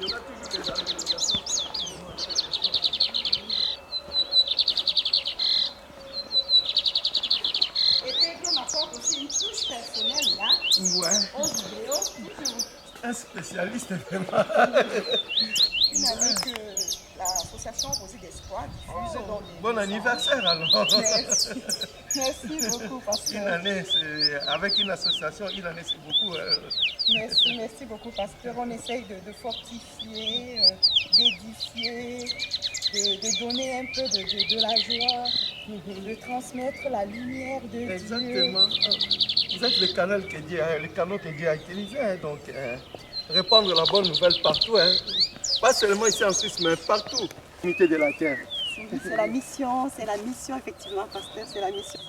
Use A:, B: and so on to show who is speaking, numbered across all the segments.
A: Il y aura toujours des améliorations.
B: Et Pedro m'apporte aussi une touche personnelle là,
A: Ouais.
B: aux vidéos.
A: Un spécialiste vraiment.
B: Une année que l'association Rosée d'Espoir diffuse dans les...
A: Bon anniversaire alors.
B: Merci. Merci beaucoup parce que...
A: Une année, avec une association, une année c'est beaucoup.
B: Merci beaucoup parce qu'on essaye de fortifier, d'édifier, de donner un peu de la joie, de transmettre la lumière de Dieu.
A: Exactement. Vous êtes le canal que Dieu a utilisé, hein, donc répandre la bonne nouvelle partout, hein. Pas seulement ici en Suisse, mais partout, l'unité de la terre.
B: C'est la mission effectivement, pasteur, c'est la mission.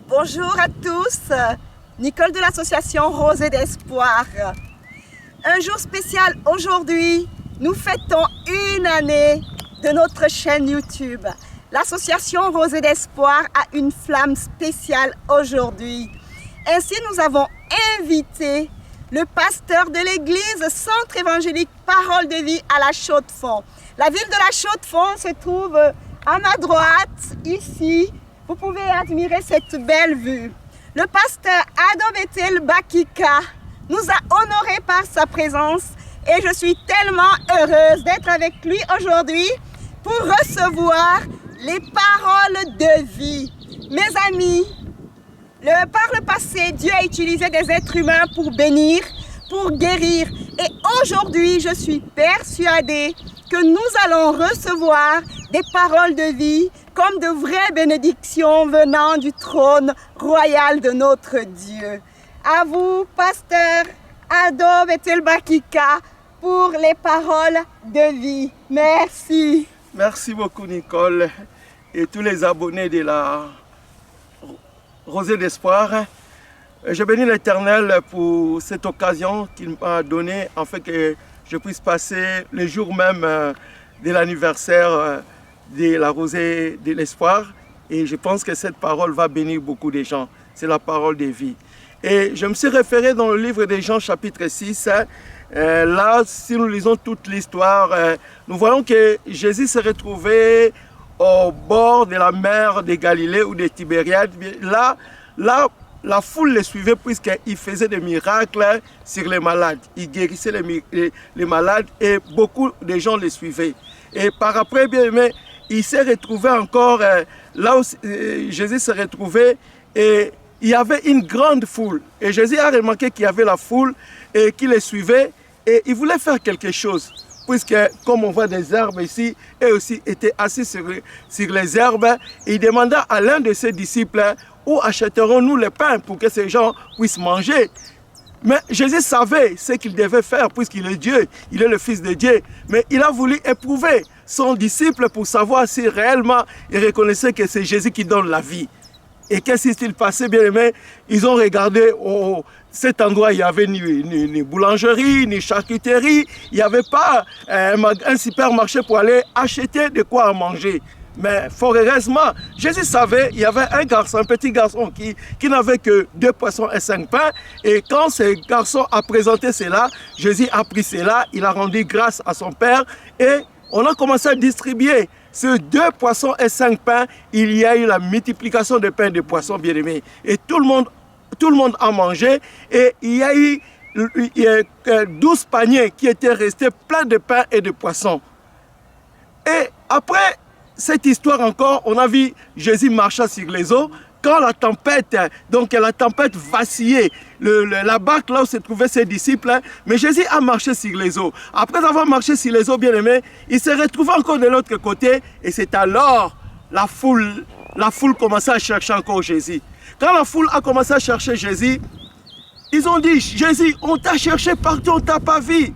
B: Bonjour à tous, Nicole de l'association Rosée d'Espoir. Un jour spécial aujourd'hui, nous fêtons une année de notre chaîne YouTube. L'association Rosée d'Espoir a une flamme spéciale aujourd'hui. Ainsi, nous avons invité le pasteur de l'église Centre évangélique Parole de vie à la Chaux-de-Fonds. La ville de la Chaux-de-Fonds se trouve à ma droite, ici. Vous pouvez admirer cette belle vue. Le pasteur Adobétel Bakika nous a honorés par sa présence et je suis tellement heureuse d'être avec lui aujourd'hui pour recevoir les paroles de vie. Mes amis, par le passé, Dieu a utilisé des êtres humains pour bénir, pour guérir. Et aujourd'hui, je suis persuadée que nous allons recevoir des paroles de vie comme de vraies bénédictions venant du trône royal de notre Dieu. À vous, pasteur Ado Betelbakika, pour les paroles de vie. Merci.
A: Merci beaucoup Nicole et tous les abonnés de la Rosée d'Espoir. Je bénis l'Éternel pour cette occasion qu'il m'a donnée, afin que je puisse passer le jour même de l'anniversaire de la Rosée de l'Espoir. Et je pense que cette parole va bénir beaucoup de gens. C'est la parole de vie. Et je me suis référé dans le livre de Jean chapitre 6. Là, si nous lisons toute l'histoire, nous voyons que Jésus s'est retrouvé au bord de la mer de Galilée ou de Tibériade. Là, la foule le suivait puisqu'il faisait des miracles sur les malades. Il guérissait les malades et beaucoup de gens le suivaient. Et par après, bien aimé, il s'est retrouvé encore là où Jésus s'est retrouvé et il y avait une grande foule. Et Jésus a remarqué qu'il y avait la foule et qui le suivait et il voulait faire quelque chose. Puisque, comme on voit des herbes ici, eux aussi étaient assis sur les herbes. Il demanda à l'un de ses disciples, où achèterons-nous le pain pour que ces gens puissent manger? Mais Jésus savait ce qu'il devait faire, puisqu'il est Dieu, il est le Fils de Dieu. Mais il a voulu éprouver son disciple pour savoir si réellement il reconnaissait que c'est Jésus qui donne la vie. Et qu'est-ce qui s'est passé, bien aimé? Ils ont regardé cet endroit, il n'y avait ni boulangerie, ni charcuterie, il n'y avait pas un supermarché pour aller acheter de quoi manger. Mais fort heureusement, Jésus savait, il y avait un petit garçon qui n'avait que 2 poissons et 5 pains. Et quand ce garçon a présenté cela, Jésus a pris cela, il a rendu grâce à son Père et on a commencé à distribuer. Ces 2 poissons et 5 pains, il y a eu la multiplication de pains et de poissons, bien aimés. Et tout le monde a mangé et il y a eu 12 paniers qui étaient restés pleins de pains et de poissons. Et après cette histoire encore, on a vu Jésus marcher sur les eaux. Quand la tempête vacillait, la barque là où se trouvaient ses disciples, mais Jésus a marché sur les eaux. Après avoir marché sur les eaux, bien aimé, il s'est retrouvé encore de l'autre côté et c'est alors la foule commençait à chercher encore Jésus. Quand la foule a commencé à chercher Jésus, ils ont dit, Jésus, on t'a cherché partout, on t'a pas vu.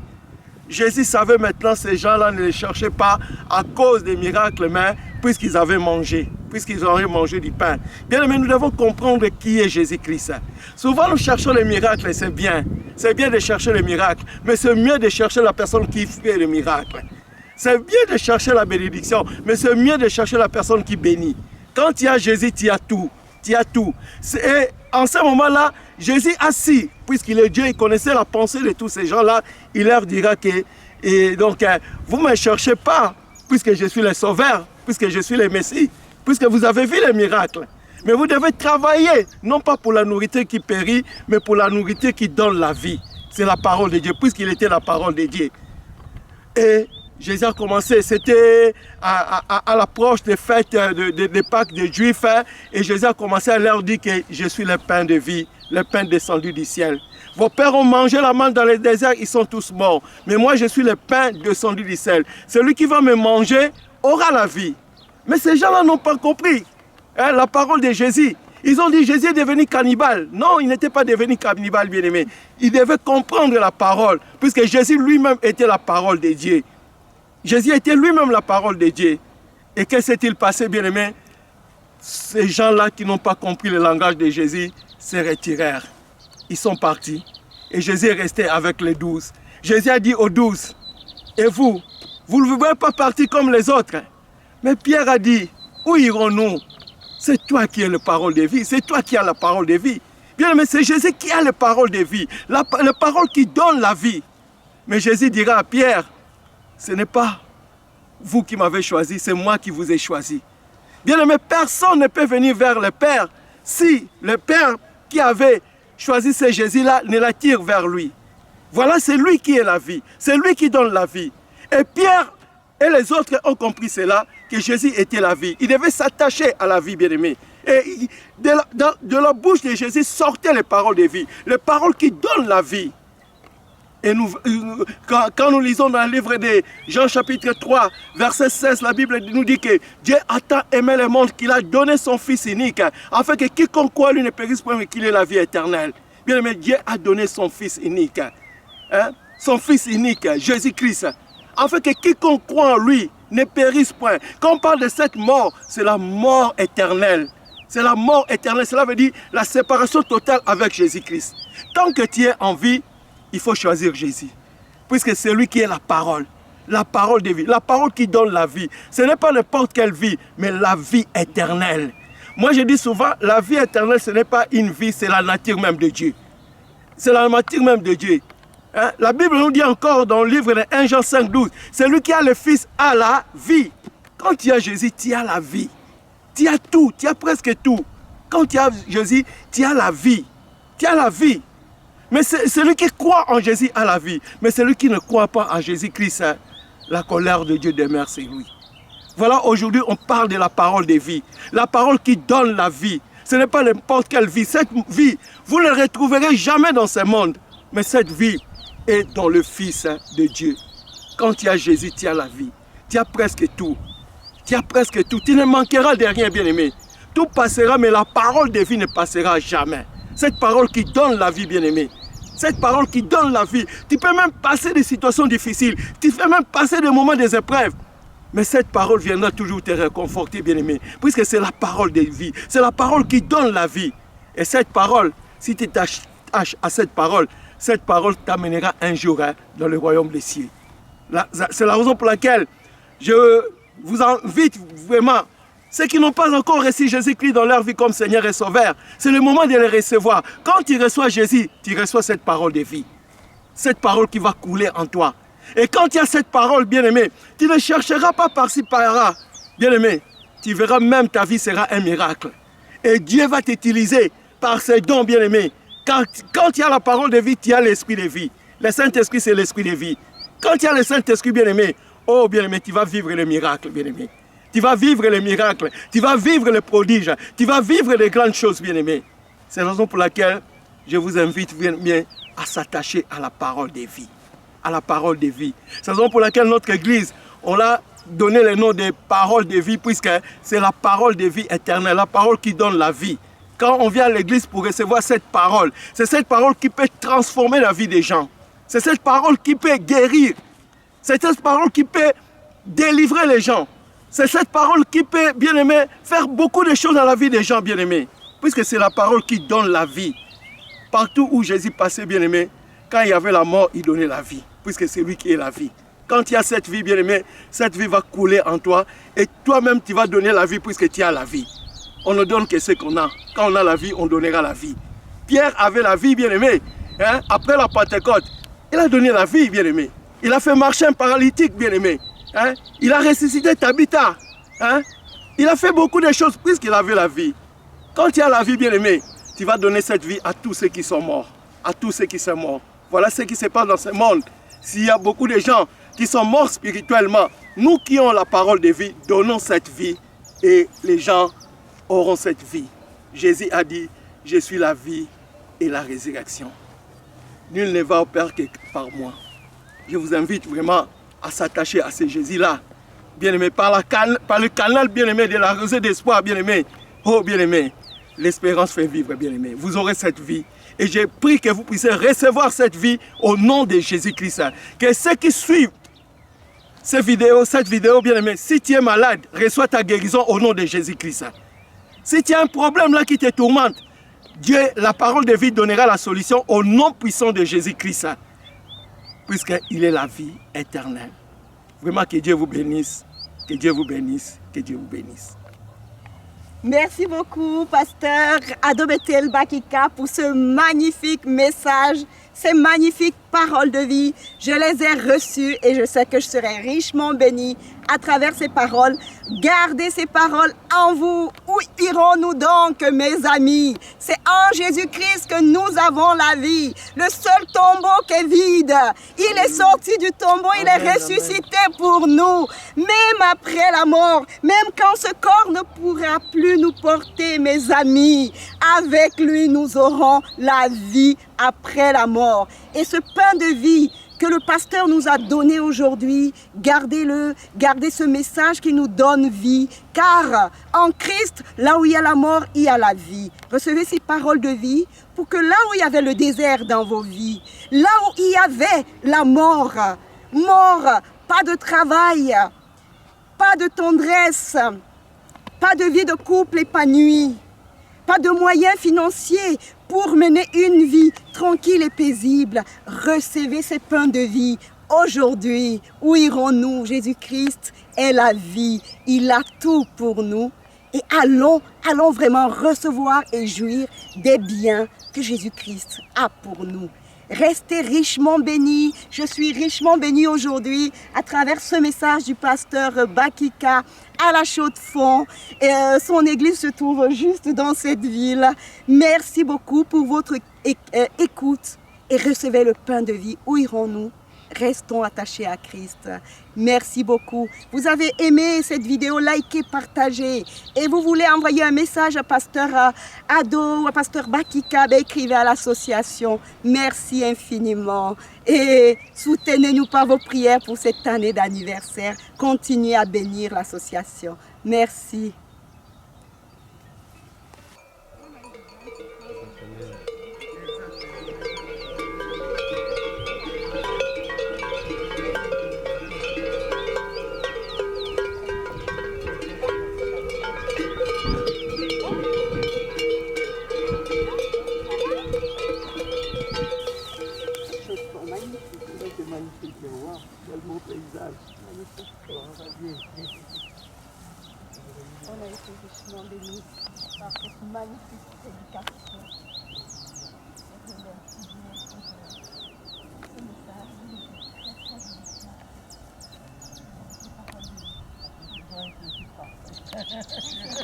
A: Jésus savait maintenant que ces gens-là ne les cherchaient pas à cause des miracles, mais puisqu'ils avaient mangé, puisqu'ils auraient mangé du pain. Bien aimé, nous devons comprendre qui est Jésus-Christ. Souvent, nous cherchons les miracles, c'est bien de chercher les miracles, mais c'est mieux de chercher la personne qui fait les miracles. C'est bien de chercher la bénédiction, mais c'est mieux de chercher la personne qui bénit. Quand il y a Jésus, il y a tout. Il y a tout. en ce moment-là, Jésus assis, puisqu'il est Dieu, il connaissait la pensée de tous ces gens-là, il leur dira que, et donc, vous ne me cherchez pas, puisque je suis le Sauveur, puisque je suis le Messie, puisque vous avez vu les miracles. Mais vous devez travailler, non pas pour la nourriture qui périt, mais pour la nourriture qui donne la vie. C'est la parole de Dieu, puisqu'il était la parole de Dieu. Et Jésus a commencé, c'était à l'approche des fêtes des Pâques des Juifs, et Jésus a commencé à leur dire que je suis le pain de vie, le pain descendu du ciel. Vos pères ont mangé la manne dans le désert, ils sont tous morts. Mais moi, je suis le pain descendu du ciel. Celui qui va me manger aura la vie. Mais ces gens-là n'ont pas compris la parole de Jésus. Ils ont dit Jésus est devenu cannibale. Non, il n'était pas devenu cannibale, bien-aimé. Il devait comprendre la parole, puisque Jésus lui-même était la parole de Dieu. Jésus était lui-même la parole de Dieu. Et que s'est-il passé, bien-aimé? Ces gens-là qui n'ont pas compris le langage de Jésus se retirèrent. Ils sont partis. Et Jésus est resté avec les 12. Jésus a dit aux 12, et vous ne voulez pas partir comme les autres. Mais Pierre a dit, où irons-nous? C'est toi qui as la parole de vie. C'est toi qui as la parole de vie. Bien, mais c'est Jésus qui a la parole de vie. La parole qui donne la vie. Mais Jésus dira à Pierre, ce n'est pas vous qui m'avez choisi, c'est moi qui vous ai choisi. Bien, mais personne ne peut venir vers le Père si le Père qui avait choisi ce Jésus-là ne l'attire vers lui. Voilà, c'est lui qui est la vie. C'est lui qui donne la vie. Et Pierre et les autres ont compris cela, que Jésus était la vie. Ils devaient s'attacher à la vie, bien-aimée. Et de la bouche de Jésus sortaient les paroles de vie, les paroles qui donnent la vie. Et quand nous lisons dans le livre de Jean chapitre 3, verset 16, la Bible nous dit que Dieu a tant aimé le monde qu'il a donné son Fils unique, afin que quiconque croit lui ne périsse point, mais qu'il ait la vie éternelle. Bien aimé, Dieu a donné son Fils unique, son Fils unique, Jésus-Christ, afin que quiconque croit en lui ne périsse point. Quand on parle de cette mort, c'est la mort éternelle. C'est la mort éternelle, cela veut dire la séparation totale avec Jésus-Christ. Tant que tu es en vie, il faut choisir Jésus. Puisque c'est lui qui est la parole de vie, la parole qui donne la vie. Ce n'est pas n'importe quelle vie, mais la vie éternelle. Moi je dis souvent, la vie éternelle, ce n'est pas une vie, c'est la nature même de Dieu. C'est la nature même de Dieu. La Bible nous dit encore dans le livre de 1 Jean 5, 12, celui qui a le Fils a la vie. Quand tu as Jésus, tu as la vie. Tu as tout, tu as presque tout. Quand tu as Jésus, tu as la vie. Tu as la vie. Mais celui qui croit en Jésus a la vie. Mais celui qui ne croit pas en Jésus-Christ, la colère de Dieu demeure sur lui. Voilà, aujourd'hui, on parle de la parole de vie. La parole qui donne la vie. Ce n'est pas n'importe quelle vie. Cette vie, vous ne la retrouverez jamais dans ce monde. Mais cette vie est dans le Fils de Dieu. Quand tu as Jésus, tu as la vie. Tu as presque tout. Tu as presque tout. Tu ne manqueras de rien, bien-aimé. Tout passera, mais la parole de vie ne passera jamais. Cette parole qui donne la vie, bien-aimé. Cette parole qui donne la vie. Tu peux même passer des situations difficiles. Tu peux même passer des moments des épreuves. Mais cette parole viendra toujours te réconforter, bien-aimé. Puisque c'est la parole de vie. C'est la parole qui donne la vie. Et cette parole, si tu t'attaches à cette parole t'amènera un jour dans le royaume des cieux. C'est la raison pour laquelle je vous invite vraiment, ceux qui n'ont pas encore reçu Jésus-Christ dans leur vie comme Seigneur et Sauveur, c'est le moment de le recevoir. Quand tu reçois Jésus, tu reçois cette parole de vie. Cette parole qui va couler en toi. Et quand tu as cette parole, bien-aimé, tu ne chercheras pas par-ci, par-là. Bien-aimé, tu verras même ta vie sera un miracle. Et Dieu va t'utiliser par ses dons, bien-aimé. Quand tu as la parole de vie, tu as l'esprit de vie. Le Saint-Esprit, c'est l'esprit de vie. Quand tu as le Saint-Esprit, bien-aimé, oh bien-aimé, tu vas vivre le miracle, bien-aimé. Tu vas vivre les miracles, tu vas vivre les prodiges, tu vas vivre les grandes choses, bien-aimés. C'est la raison pour laquelle je vous invite bien à s'attacher à la parole de vie. À la parole de vie. C'est la raison pour laquelle notre église, on a donné le nom de parole de vie, puisque c'est la parole de vie éternelle, la parole qui donne la vie. Quand on vient à l'église pour recevoir cette parole, c'est cette parole qui peut transformer la vie des gens. C'est cette parole qui peut guérir. C'est cette parole qui peut délivrer les gens. C'est cette parole qui peut, bien-aimé, faire beaucoup de choses dans la vie des gens, bien-aimés. Puisque c'est la parole qui donne la vie. Partout où Jésus passait, bien-aimé, quand il y avait la mort, il donnait la vie. Puisque c'est lui qui est la vie. Quand tu as cette vie, bien-aimé, cette vie va couler en toi. Et toi-même, tu vas donner la vie puisque tu as la vie. on ne donne que ce qu'on a. Quand on a la vie, on donnera la vie. Pierre avait la vie, bien-aimé. Hein? Après la Pentecôte, il a donné la vie, bien-aimé. Il a fait marcher un paralytique, bien-aimé. Hein? Il a ressuscité Tabitha. Hein? Il a fait beaucoup de choses puisqu'il avait la vie. Quand tu as la vie, bien-aimé, tu vas donner cette vie à tous ceux qui sont morts. À tous ceux qui sont morts. Voilà ce qui se passe dans ce monde. S'il y a beaucoup de gens qui sont morts spirituellement, nous qui avons la parole de vie, donnons cette vie et les gens auront cette vie. Jésus a dit, je suis la vie et la résurrection. Nul ne va au Père que par moi. Je vous invite vraiment à s'attacher à ce Jésus-là. Bien-aimé, par le canal, bien-aimé, de la rosée d'espoir, bien-aimé. Oh, bien-aimé, l'espérance fait vivre, bien-aimé. Vous aurez cette vie. Et j'ai prie que vous puissiez recevoir cette vie au nom de Jésus-Christ. Que ceux qui suivent cette vidéo, bien-aimé, si tu es malade, reçois ta guérison au nom de Jésus-Christ. Si tu as un problème là qui te tourmente, Dieu, la parole de vie donnera la solution au nom puissant de Jésus-Christ. Puisqu'il est la vie éternelle. Vraiment que Dieu vous bénisse, que Dieu vous bénisse, que Dieu vous bénisse.
B: Merci beaucoup, pasteur Adobetel Bakika, pour ce magnifique message, ces magnifiques paroles de vie. Je les ai reçues et je sais que je serai richement bénie à travers ces paroles. Gardez ces paroles en vous. Où irons-nous donc, mes amis? C'est en Jésus-Christ que nous avons la vie. Le seul tombeau qui est vide. Il est sorti du tombeau, il est ressuscité pour nous. Même après la mort, même quand ce corps ne pourra plus nous porter, mes amis, avec lui nous aurons la vie après la mort. Et ce pain de vie que le pasteur nous a donné aujourd'hui, gardez-le, gardez ce message qui nous donne vie, car en Christ, là où il y a la mort, il y a la vie. Recevez ces paroles de vie pour que là où il y avait le désert dans vos vies, là où il y avait la mort, pas de travail, pas de tendresse, pas de vie de couple épanouie, pas de moyens financiers pour mener une vie tranquille et paisible. Recevez ces pains de vie aujourd'hui. Où irons-nous? Jésus-Christ est la vie. Il a tout pour nous. Et allons vraiment recevoir et jouir des biens que Jésus-Christ a pour nous. Restez richement bénis. Je suis richement bénie aujourd'hui à travers ce message du pasteur Bakika à la Chaux-de-Fonds. Son église se trouve juste dans cette ville. Merci beaucoup pour votre écoute et recevez le pain de vie. Où irons-nous? Restons attachés à Christ. Merci beaucoup. Vous avez aimé cette vidéo, likez, partagez. Et vous voulez envoyer un message à pasteur Ado ou à pasteur Bakika, écrivez à l'association. Merci infiniment. Et soutenez-nous par vos prières pour cette année d'anniversaire. Continuez à bénir l'association. Merci. On a été richement bénis par cette magnifique prédication. Ce message,